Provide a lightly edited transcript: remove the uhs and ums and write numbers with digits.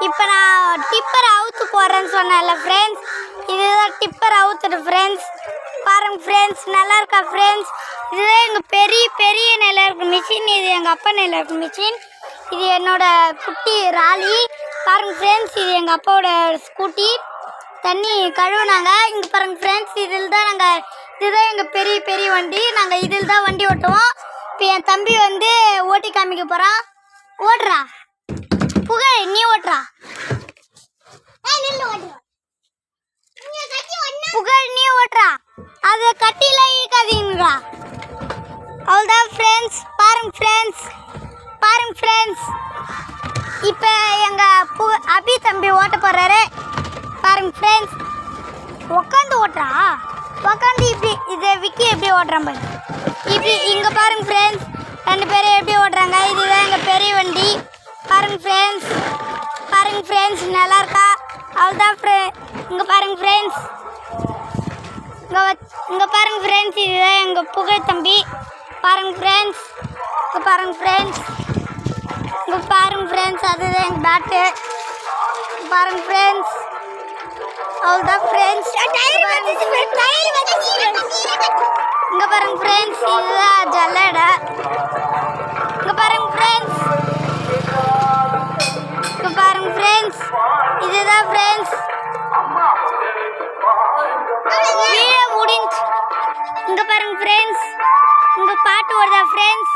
இப்போ நான் டிப்பர் அவுத்து போடுறேன்னு சொன்னேன்ல ஃப்ரெண்ட்ஸ், இதுதான் டிப்பர் அவுத்துடு ஃப்ரெண்ட்ஸ். பாருங்க ஃப்ரெண்ட்ஸ், நல்லா இருக்கா ஃப்ரெண்ட்ஸ்? இதுதான் எங்கள் பெரிய பெரிய நிலம் இருக்க மிஷின். இது எங்கள் அப்பா நிலம் இருக்க மிஷின். இது என்னோட குட்டி ராலி. பாருங்க ஃப்ரெண்ட்ஸ், இது எங்கள் அப்பாவோட ஸ்கூட்டி. தண்ணி கழுவுனாங்க. இங்கே பாருங்க ஃப்ரெண்ட்ஸ், இதுதான் எங்கள் பெரிய பெரிய வண்டி. நாங்கள் இதில் தான் வண்டி ஓட்டுவோம். இப்போ என் தம்பி வந்து ஓட்டி காமிக்க போகிறான். ஓட்டுறா புகழ், நீ ஓட்டுறா. புகழ், நீ ஓட்டுறா. அதை கட்டிலாம் இழுக்காதீங்களா. அவ்வளோதான் ஃப்ரெண்ட்ஸ். பாருங்க ஃப்ரெண்ட்ஸ், இப்போ எங்கள் அபி தம்பி ஓட்ட போகிறாரு. பாருங்க ஃப்ரெண்ட்ஸ், உட்காந்து ஓட்டுறா. உட்காந்து இப்படி இதை விக்கி எப்படி ஓட்டுறான் பாரு. இப்படி இங்கே பாருங்க ஃப்ரெண்ட்ஸ், 2 பேரும் எப்படி ஓட்டுறாங்க. இதுதான் எங்கள் பெரிய வண்டி. பாருங்க ஃப்ரெண்ட்ஸ், நல்லா இருக்கா? அவ்வளோதான் இங்கே பாருங்க ஃப்ரெண்ட்ஸ், இங்கே பாருங்க ஃப்ரெண்ட்ஸ், இதுதான் எங்கள் புகழ் தம்பி. பாருங்க ஃப்ரெண்ட்ஸ், இங்கே பாருங்க ஃப்ரெண்ட்ஸ், அதுதான் எங்கள் பேட்டு. பாருங்க ஃப்ரெண்ட்ஸ், அவ்வளோதான் ஃப்ரெண்ட்ஸ். இங்கே பாருங்க ஃப்ரெண்ட்ஸ், இதுதான் ஜல்லடை. இங்கே பாருங்க ஃப்ரெண்ட்ஸ், இதுதான் ஃப்ரெண்ட்ஸ். வீடியோ முடிஞ்சு. இங்கே பாருங்க ஃப்ரெண்ட்ஸ், இங்கே பாட்டு வருதா ஃப்ரெண்ட்ஸ்?